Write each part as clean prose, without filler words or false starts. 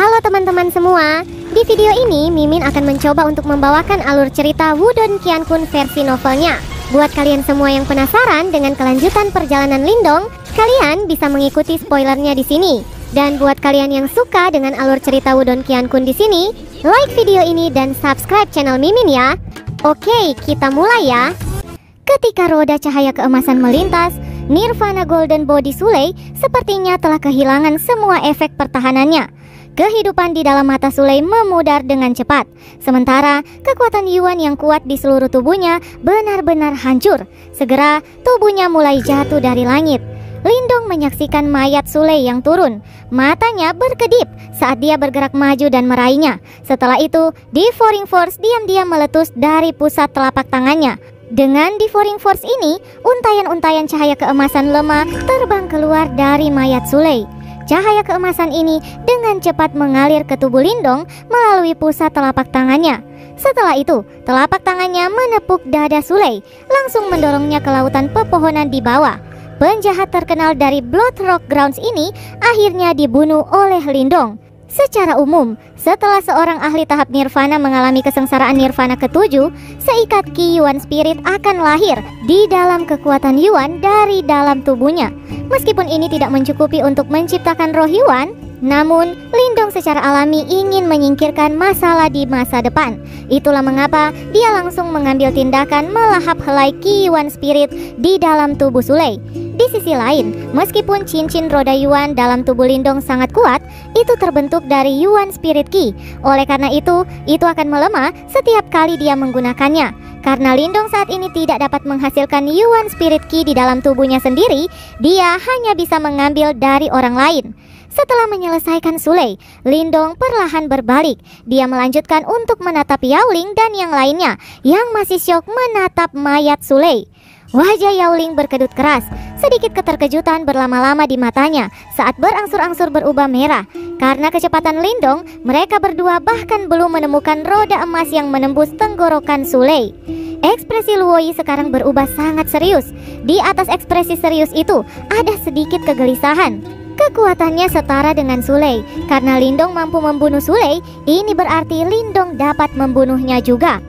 Halo teman-teman semua, di video ini Mimin akan mencoba untuk membawakan alur cerita Wudong Qiankun versi novelnya. Buat kalian semua yang penasaran dengan kelanjutan perjalanan Lindong, kalian bisa mengikuti spoilernya di sini. Dan buat kalian yang suka dengan alur cerita Wudong Qiankun di sini, like video ini dan subscribe channel Mimin ya. Oke, kita mulai ya. Ketika roda cahaya keemasan melintas, Nirvana Golden Body Sulei sepertinya telah kehilangan semua efek pertahanannya. Kehidupan di dalam mata Sulei memudar dengan cepat. Sementara kekuatan Yuan yang kuat di seluruh tubuhnya benar-benar hancur. Segera tubuhnya mulai jatuh dari langit. Lindong menyaksikan mayat Sulei yang turun. Matanya berkedip saat dia bergerak maju dan meraihnya. Setelah itu, Devouring Force diam-diam meletus dari pusat telapak tangannya. Dengan Devouring Force ini, untayan-untayan cahaya keemasan lemah terbang keluar dari mayat Sulei. Cahaya keemasan ini dengan cepat mengalir ke tubuh Lindong melalui pusat telapak tangannya. Setelah itu, telapak tangannya menepuk dada Sulei, langsung mendorongnya ke lautan pepohonan di bawah. Penjahat terkenal dari Blood Rock Grounds ini akhirnya dibunuh oleh Lindong. Secara umum, setelah seorang ahli tahap nirvana mengalami kesengsaraan nirvana ke-7, seikat Qi Yuan Spirit akan lahir di dalam kekuatan Yuan dari dalam tubuhnya. Meskipun ini tidak mencukupi untuk menciptakan roh Yuan, namun Lindong secara alami ingin menyingkirkan masalah di masa depan. Itulah mengapa dia langsung mengambil tindakan melahap helai Qi Yuan Spirit di dalam tubuh Sulei. Di sisi lain, meskipun cincin roda Yuan dalam tubuh Lindong sangat kuat, itu terbentuk dari Yuan Spirit Qi. Oleh karena itu akan melemah setiap kali dia menggunakannya. Karena Lindong saat ini tidak dapat menghasilkan Yuan Spirit Qi di dalam tubuhnya sendiri, dia hanya bisa mengambil dari orang lain. Setelah menyelesaikan Sulei, Lindong perlahan berbalik. Dia melanjutkan untuk menatap Yaoling dan yang lainnya yang masih syok menatap mayat Sulei. Wajah Yaoling berkedut keras. Sedikit keterkejutan berlama-lama di matanya saat berangsur-angsur berubah merah. Karena kecepatan Lindong, mereka berdua bahkan belum menemukan roda emas yang menembus tenggorokan Sulei. Ekspresi Luoyi sekarang berubah sangat serius. Di atas ekspresi serius itu ada sedikit kegelisahan. Kekuatannya setara dengan Sulei. Karena Lindong mampu membunuh Sulei, ini berarti Lindong dapat membunuhnya juga.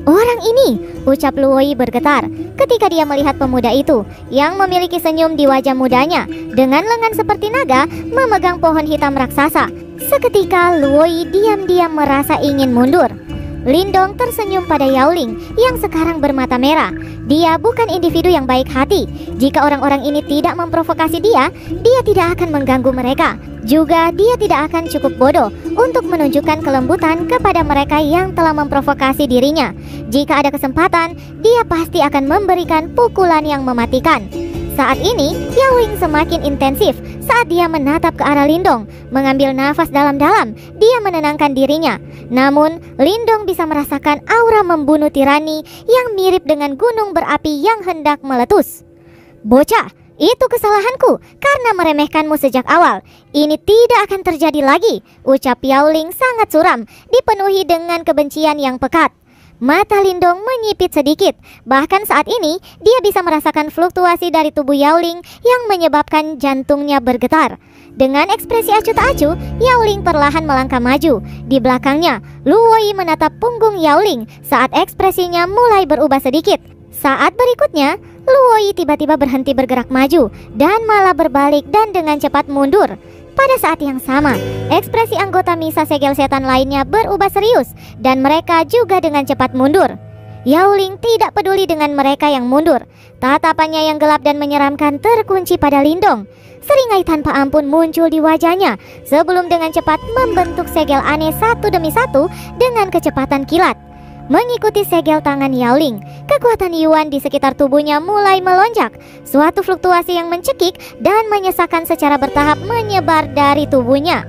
Orang ini, ucap Luoyi bergetar ketika dia melihat pemuda itu yang memiliki senyum di wajah mudanya dengan lengan seperti naga memegang pohon hitam raksasa. Seketika Luoyi diam-diam merasa ingin mundur. Lindong tersenyum pada Yaoling yang sekarang bermata merah. Dia bukan individu yang baik hati. Jika orang-orang ini tidak memprovokasi dia tidak akan mengganggu mereka. Juga dia tidak akan cukup bodoh untuk menunjukkan kelembutan kepada mereka yang telah memprovokasi dirinya. Jika ada kesempatan, dia pasti akan memberikan pukulan yang mematikan. Saat ini, Yaoling semakin intensif saat dia menatap ke arah Lindong. Mengambil nafas dalam-dalam, dia menenangkan dirinya. Namun, Lindong bisa merasakan aura membunuh tirani yang mirip dengan gunung berapi yang hendak meletus. Bocah, itu kesalahanku karena meremehkanmu sejak awal. Ini tidak akan terjadi lagi, ucap Yaoling sangat suram, dipenuhi dengan kebencian yang pekat. Mata Lindong menyipit sedikit. Bahkan saat ini, dia bisa merasakan fluktuasi dari tubuh Yaoling yang menyebabkan jantungnya bergetar. Dengan ekspresi acuh tak acuh, Yaoling perlahan melangkah maju. Di belakangnya, Luoyi menatap punggung Yaoling saat ekspresinya mulai berubah sedikit. Saat berikutnya, Luoyi tiba-tiba berhenti bergerak maju dan malah berbalik dan dengan cepat mundur. Pada saat yang sama, ekspresi anggota Misa Segel Setan lainnya berubah serius dan mereka juga dengan cepat mundur. Yaoling tidak peduli dengan mereka yang mundur. Tatapannya yang gelap dan menyeramkan terkunci pada Lindong. Seringai tanpa ampun muncul di wajahnya sebelum dengan cepat membentuk segel aneh satu demi satu dengan kecepatan kilat. Mengikuti segel tangan Yaoling, kekuatan Yuan di sekitar tubuhnya mulai melonjak. Suatu fluktuasi yang mencekik dan menyesakan secara bertahap menyebar dari tubuhnya.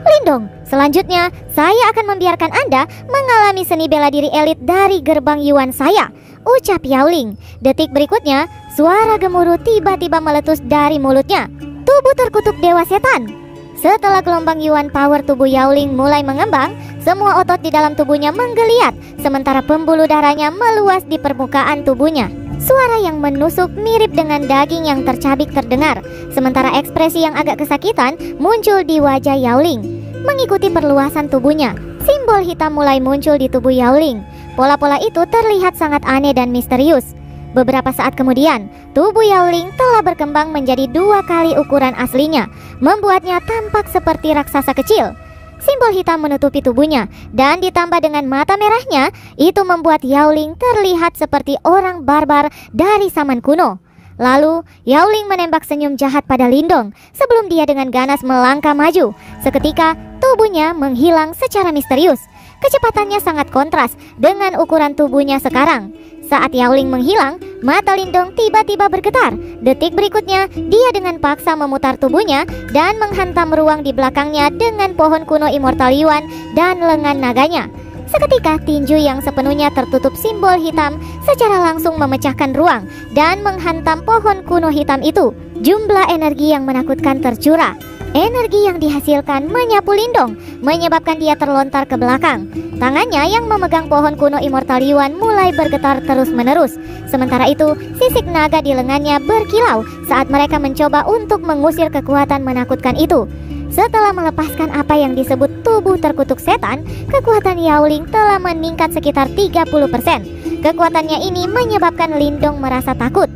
Lindong, selanjutnya saya akan membiarkan Anda mengalami seni bela diri elit dari gerbang Yuan saya, ucap Yaoling. Detik berikutnya, suara gemuruh tiba-tiba meletus dari mulutnya. Tubuh terkutuk Dewa Setan. Setelah gelombang Yuan power tubuh Yaoling mulai mengembang, semua otot di dalam tubuhnya menggeliat, sementara pembuluh darahnya meluas di permukaan tubuhnya. Suara yang menusuk mirip dengan daging yang tercabik terdengar, sementara ekspresi yang agak kesakitan muncul di wajah Yaoling. mengikuti perluasan tubuhnya. Simbol hitam mulai muncul di tubuh Yao-Ling. Pola-pola itu terlihat sangat aneh dan misterius. Beberapa saat kemudian, tubuh Yao-Ling telah berkembang menjadi 2 kali ukuran aslinya, membuatnya tampak seperti raksasa kecil. Simbol hitam menutupi tubuhnya, dan ditambah dengan mata merahnya, itu membuat Yao-Ling terlihat seperti orang barbar dari zaman kuno. Lalu, Yao-Ling menembak senyum jahat pada Lindong sebelum dia dengan ganas melangkah maju. Seketika, tubuhnya menghilang secara misterius. Kecepatannya sangat kontras dengan ukuran tubuhnya sekarang. Saat Yao-Ling menghilang, mata Lindong tiba-tiba bergetar. Detik berikutnya, dia dengan paksa memutar tubuhnya dan menghantam ruang di belakangnya dengan pohon kuno Immortal Yuan dan lengan naganya. Seketika, tinju yang sepenuhnya tertutup simbol hitam secara langsung memecahkan ruang dan menghantam pohon kuno hitam itu. Jumlah energi yang menakutkan tercurah. Energi yang dihasilkan menyapu Lindong, menyebabkan dia terlontar ke belakang. Tangannya yang memegang pohon kuno Immortal Yuan mulai bergetar terus-menerus. Sementara itu, sisik naga di lengannya berkilau saat mereka mencoba untuk mengusir kekuatan menakutkan itu. Setelah melepaskan apa yang disebut tubuh terkutuk setan, kekuatan Yao-Ling telah meningkat sekitar 30%. Kekuatannya ini menyebabkan Lindong merasa takut.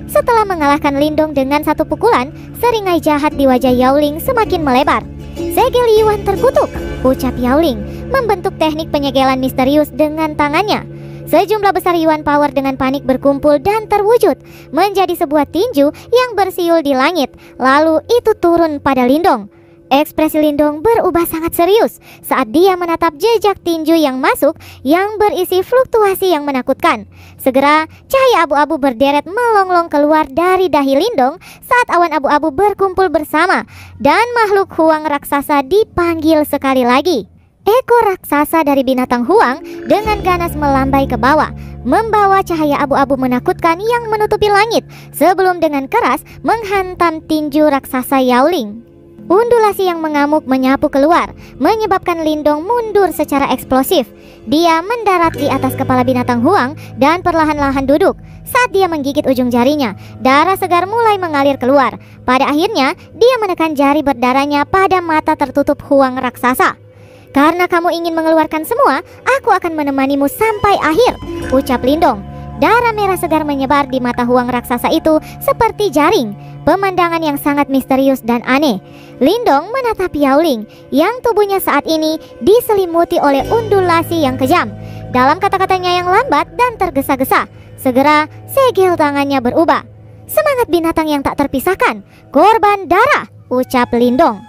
Setelah mengalahkan Lindong dengan 1 pukulan, seringai jahat di wajah Yao-Ling semakin melebar. "Segel Yuan terkutuk," ucap Yao-Ling, membentuk teknik penyegelan misterius dengan tangannya. Sejumlah besar Yuan Power dengan panik berkumpul dan terwujud menjadi sebuah tinju yang bersiul di langit. Lalu itu turun pada Lindong. Ekspresi Lindong berubah sangat serius saat dia menatap jejak tinju yang masuk yang berisi fluktuasi yang menakutkan. Segera, cahaya abu-abu berderet melonglong keluar dari dahi Lindong saat awan abu-abu berkumpul bersama dan makhluk huang raksasa dipanggil sekali lagi. Ekor raksasa dari binatang huang dengan ganas melambai ke bawah, membawa cahaya abu-abu menakutkan yang menutupi langit sebelum dengan keras menghantam tinju raksasa Yao-Ling. Undulasi yang mengamuk menyapu keluar, menyebabkan Lindong mundur secara eksplosif. Dia mendarat di atas kepala binatang huang dan perlahan-lahan duduk. Saat dia menggigit ujung jarinya, darah segar mulai mengalir keluar. Pada akhirnya, dia menekan jari berdarahnya pada mata tertutup huang raksasa. "Karena kamu ingin mengeluarkan semua, aku akan menemanimu sampai akhir," ucap Lindong. Darah merah segar menyebar di mata huang raksasa itu seperti jaring. Pemandangan yang sangat misterius dan aneh. Lindong menatap Yao-Ling yang tubuhnya saat ini diselimuti oleh undulasi yang kejam. Dalam kata-katanya yang lambat dan tergesa-gesa, segera segel tangannya berubah. "Semangat binatang yang tak terpisahkan, korban darah," ucap Lindong.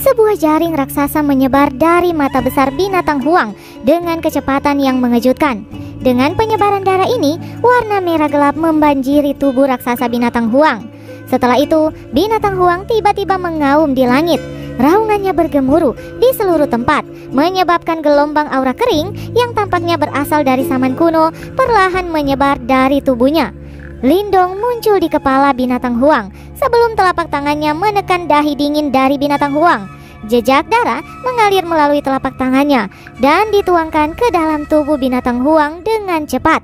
Sebuah jaring raksasa menyebar dari mata besar binatang huang dengan kecepatan yang mengejutkan. Dengan penyebaran darah ini, warna merah gelap membanjiri tubuh raksasa binatang huang. Setelah itu, binatang huang tiba-tiba mengaum di langit. Raungannya bergemuruh di seluruh tempat, menyebabkan gelombang aura kering yang tampaknya berasal dari zaman kuno perlahan menyebar dari tubuhnya. Lindong muncul di kepala binatang huang sebelum telapak tangannya menekan dahi dingin dari binatang huang. Jejak darah mengalir melalui telapak tangannya dan dituangkan ke dalam tubuh binatang huang dengan cepat.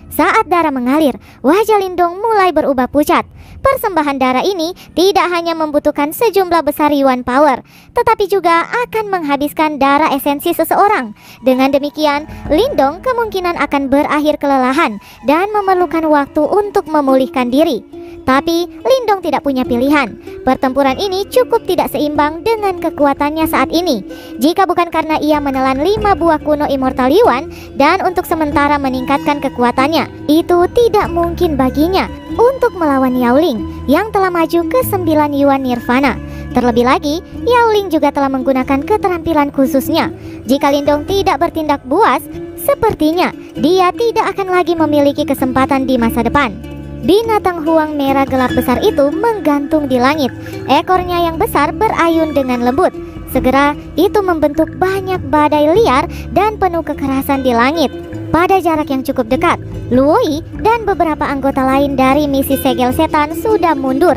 Saat darah mengalir, wajah Lindong mulai berubah pucat. Persembahan darah ini tidak hanya membutuhkan sejumlah besar Yuan Power, tetapi juga akan menghabiskan darah esensi seseorang. Dengan demikian, Lindong kemungkinan akan berakhir kelelahan dan memerlukan waktu untuk memulihkan diri. Tapi Lindong tidak punya pilihan. Pertempuran ini cukup tidak seimbang dengan kekuatannya saat ini. Jika bukan karena ia menelan 5 buah kuno Immortal Yuan dan untuk sementara meningkatkan kekuatannya, itu tidak mungkin baginya untuk melawan Yao-Ling yang telah maju ke 9 Yuan Nirvana. Terlebih lagi, Yao-Ling juga telah menggunakan keterampilan khususnya. Jika Lindong tidak bertindak buas, sepertinya dia tidak akan lagi memiliki kesempatan di masa depan. Binatang huang merah gelap besar itu menggantung di langit. Ekornya yang besar berayun dengan lembut. Segera itu membentuk banyak badai liar dan penuh kekerasan di langit. Pada jarak yang cukup dekat, Luoi dan beberapa anggota lain dari misi segel setan sudah mundur.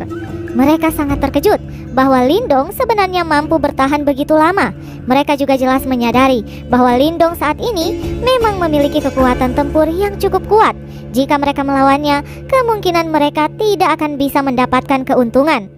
Mereka sangat terkejut bahwa Lindong sebenarnya mampu bertahan begitu lama. Mereka juga jelas menyadari bahwa Lindong saat ini memang memiliki kekuatan tempur yang cukup kuat. Jika mereka melawannya, kemungkinan mereka tidak akan bisa mendapatkan keuntungan.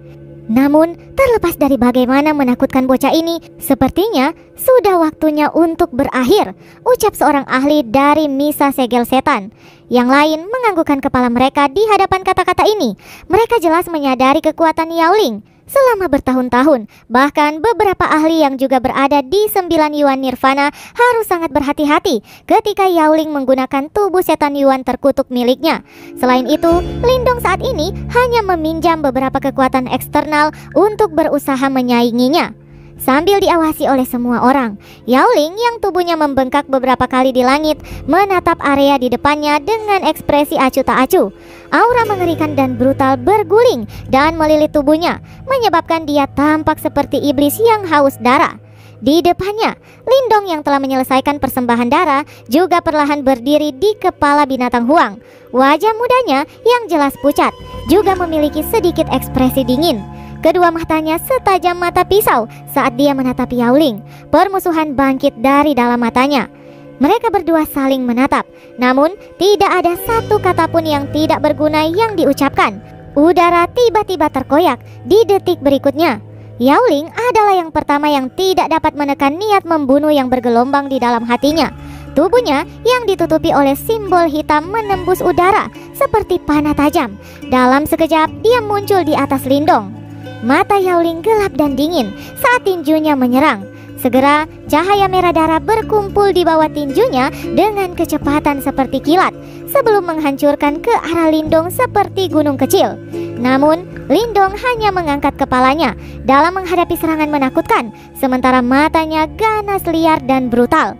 Namun, terlepas dari bagaimana menakutkan bocah ini, sepertinya sudah waktunya untuk berakhir, ucap seorang ahli dari Misa Segel Setan. Yang lain menganggukkan kepala mereka di hadapan kata-kata ini. Mereka jelas menyadari kekuatan Yaoling selama bertahun-tahun. Bahkan beberapa ahli yang juga berada di 9 Yuan Nirvana harus sangat berhati-hati ketika Yaoling menggunakan tubuh setan Yuan terkutuk miliknya. Selain itu, Lindong saat ini hanya meminjam beberapa kekuatan eksternal untuk berusaha menyainginya. Sambil diawasi oleh semua orang, Yaoling yang tubuhnya membengkak beberapa kali di langit menatap area di depannya dengan ekspresi acuh tak acuh. Aura mengerikan dan brutal berguling dan melilit tubuhnya, menyebabkan dia tampak seperti iblis yang haus darah. Di depannya, Lindong yang telah menyelesaikan persembahan darah juga perlahan berdiri di kepala binatang Huang. Wajah mudanya yang jelas pucat juga memiliki sedikit ekspresi dingin. Kedua matanya setajam mata pisau saat dia menatap Yaoling. Permusuhan bangkit dari dalam matanya. Mereka berdua saling menatap, namun tidak ada satu kata pun yang tidak berguna yang diucapkan. Udara tiba-tiba terkoyak di detik berikutnya. Yaoling adalah yang pertama yang tidak dapat menekan niat membunuh yang bergelombang di dalam hatinya. Tubuhnya yang ditutupi oleh simbol hitam menembus udara seperti panah tajam. Dalam sekejap dia muncul di atas Lindong. Mata Yaoling gelap dan dingin saat tinjunya menyerang. Segera cahaya merah darah berkumpul di bawah tinjunya dengan kecepatan seperti kilat sebelum menghancurkan ke arah Lindong seperti gunung kecil. Namun Lindong hanya mengangkat kepalanya dalam menghadapi serangan menakutkan, sementara matanya ganas, liar dan brutal.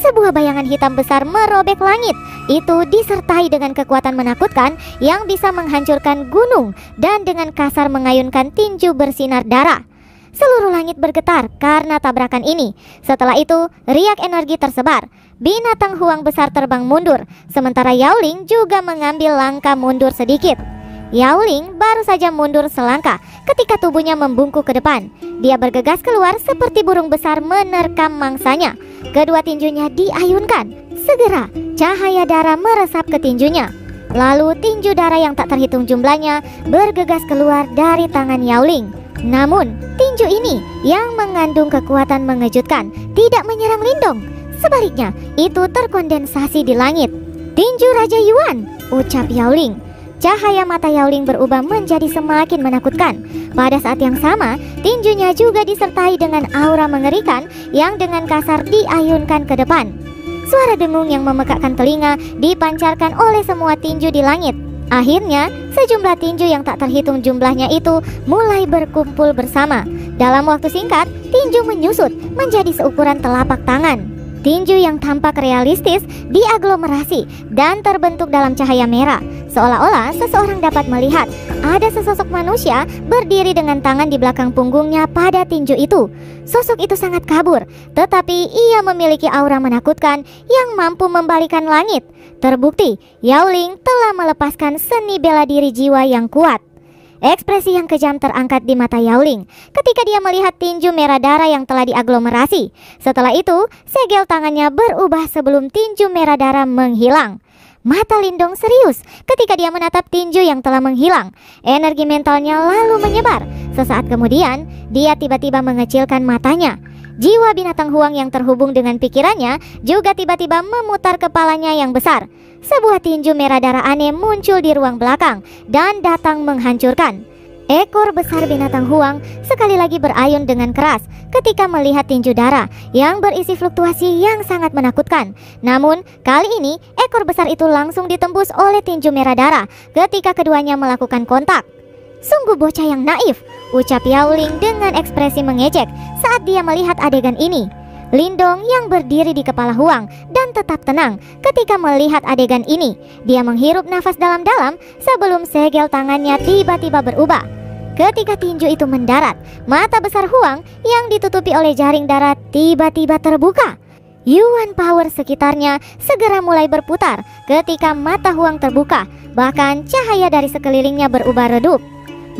Sebuah bayangan hitam besar merobek langit. Itu disertai dengan kekuatan menakutkan yang bisa menghancurkan gunung dan dengan kasar mengayunkan tinju bersinar darah. Seluruh langit bergetar karena tabrakan ini. Setelah itu, riak energi tersebar. Binatang Huang besar terbang mundur, sementara Yaoling juga mengambil langkah mundur sedikit. Yaoling baru saja mundur selangkah ketika tubuhnya membungkuk ke depan. Dia bergegas keluar seperti burung besar menerkam mangsanya. Kedua tinjunya diayunkan. Segera cahaya darah meresap ke tinjunya. Lalu tinju darah yang tak terhitung jumlahnya bergegas keluar dari tangan Yaoling. Namun tinju ini yang mengandung kekuatan mengejutkan tidak menyerang Lindong. Sebaliknya itu terkondensasi di langit. Tinju Raja Yuan, ucap Yaoling. Cahaya mata Yaoling berubah menjadi semakin menakutkan. Pada saat yang sama, tinjunya juga disertai dengan aura mengerikan yang dengan kasar diayunkan ke depan. Suara dengung yang memekakkan telinga dipancarkan oleh semua tinju di langit. Akhirnya, sejumlah tinju yang tak terhitung jumlahnya itu mulai berkumpul bersama. Dalam waktu singkat, tinju menyusut menjadi seukuran telapak tangan. Tinju yang tampak realistis diaglomerasi dan terbentuk dalam cahaya merah. Seolah-olah seseorang dapat melihat ada sesosok manusia berdiri dengan tangan di belakang punggungnya pada tinju itu. Sosok itu sangat kabur, tetapi ia memiliki aura menakutkan yang mampu membalikan langit. Terbukti, Yaoling telah melepaskan seni bela diri jiwa yang kuat. Ekspresi yang kejam terangkat di mata Yaoling ketika dia melihat tinju merah darah yang telah diaglomerasi. Setelah itu, segel tangannya berubah sebelum tinju merah darah menghilang. Mata Lindong serius ketika dia menatap tinju yang telah menghilang. Energi mentalnya lalu menyebar. Sesaat kemudian, dia tiba-tiba mengecilkan matanya. Jiwa binatang Huang yang terhubung dengan pikirannya juga tiba-tiba memutar kepalanya yang besar. Sebuah tinju merah darah aneh muncul di ruang belakang dan datang menghancurkan. Ekor besar binatang Huang sekali lagi berayun dengan keras ketika melihat tinju darah yang berisi fluktuasi yang sangat menakutkan. Namun, kali ini ekor besar itu langsung ditembus oleh tinju merah darah ketika keduanya melakukan kontak. Sungguh bocah yang naif, ucap Yaoling dengan ekspresi mengejek saat dia melihat adegan ini. Lindong yang berdiri di kepala Huang dan tetap tenang ketika melihat adegan ini. Dia menghirup nafas dalam-dalam sebelum segel tangannya tiba-tiba berubah. Ketika tinju itu mendarat, mata besar Huang yang ditutupi oleh jaring darah tiba-tiba terbuka. Yuan power sekitarnya segera mulai berputar ketika mata Huang terbuka. Bahkan cahaya dari sekelilingnya berubah redup.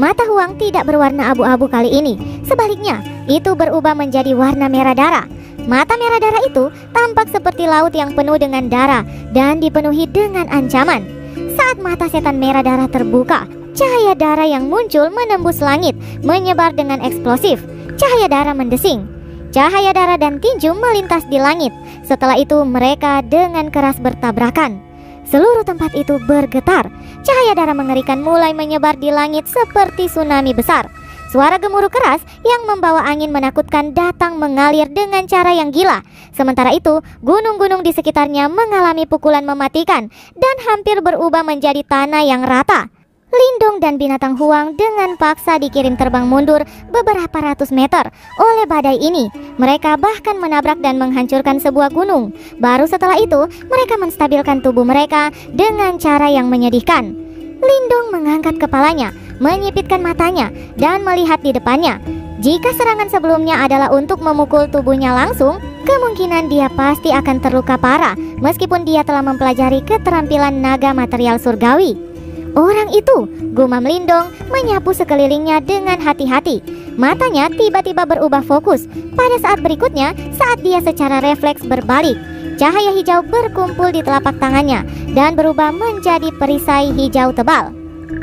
Mata Huang tidak berwarna abu-abu kali ini. Sebaliknya, itu berubah menjadi warna merah darah. Mata merah darah itu tampak seperti laut yang penuh dengan darah dan dipenuhi dengan ancaman. Saat mata setan merah darah terbuka, cahaya darah yang muncul menembus langit, menyebar dengan eksplosif. Cahaya darah mendesing. Cahaya darah dan tinju melintas di langit. Setelah itu mereka dengan keras bertabrakan. Seluruh tempat itu bergetar. Cahaya darah mengerikan mulai menyebar di langit seperti tsunami besar. Suara gemuruh keras yang membawa angin menakutkan datang mengalir dengan cara yang gila. Sementara itu, gunung-gunung di sekitarnya mengalami pukulan mematikan dan hampir berubah menjadi tanah yang rata. Lindong dan binatang huang dengan paksa dikirim terbang mundur beberapa ratus meter oleh badai ini. Mereka bahkan menabrak dan menghancurkan sebuah gunung. Baru setelah itu, mereka menstabilkan tubuh mereka dengan cara yang menyedihkan. Lindong mengangkat kepalanya, menyipitkan matanya, dan melihat di depannya. Jika serangan sebelumnya adalah untuk memukul tubuhnya langsung, kemungkinan dia pasti akan terluka parah meskipun dia telah mempelajari keterampilan naga material surgawi. Orang itu, gumam Lindong, menyapu sekelilingnya dengan hati-hati. Matanya tiba-tiba berubah fokus. Pada saat berikutnya, saat dia secara refleks berbalik, cahaya hijau berkumpul di telapak tangannya dan berubah menjadi perisai hijau tebal.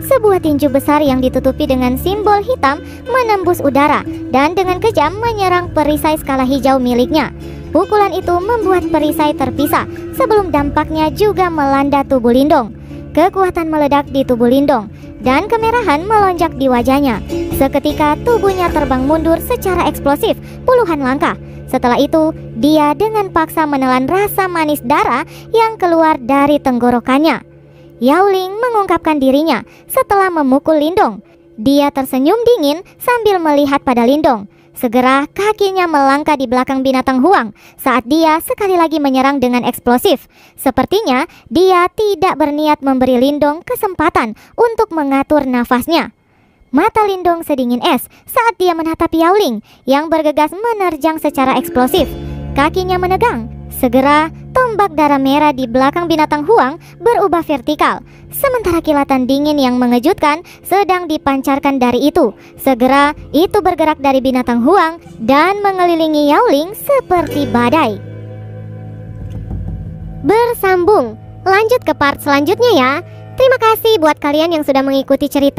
Sebuah tinju besar yang ditutupi dengan simbol hitam menembus udara dan dengan kejam menyerang perisai skala hijau miliknya. Pukulan itu membuat perisai terpisah sebelum dampaknya juga melanda tubuh Lindong. Kekuatan meledak di tubuh Lindong dan kemerahan melonjak di wajahnya. Seketika tubuhnya terbang mundur secara eksplosif puluhan langkah. Setelah itu, dia dengan paksa menelan rasa manis darah yang keluar dari tenggorokannya. Yaoling mengungkapkan dirinya setelah memukul Lindong. Dia tersenyum dingin sambil melihat pada Lindong. Segera kakinya melangkah di belakang binatang huang saat dia sekali lagi menyerang dengan eksplosif. Sepertinya dia tidak berniat memberi Lindong kesempatan untuk mengatur nafasnya. Mata Lindong sedingin es saat dia menatap Yaoling yang bergegas menerjang secara eksplosif. Kakinya menegang. Segera tombak darah merah di belakang binatang huang berubah vertikal. Sementara kilatan dingin yang mengejutkan sedang dipancarkan dari itu. Segera itu bergerak dari binatang huang dan mengelilingi Yaoling seperti badai. Bersambung, lanjut ke part selanjutnya ya. Terima kasih buat kalian yang sudah mengikuti cerita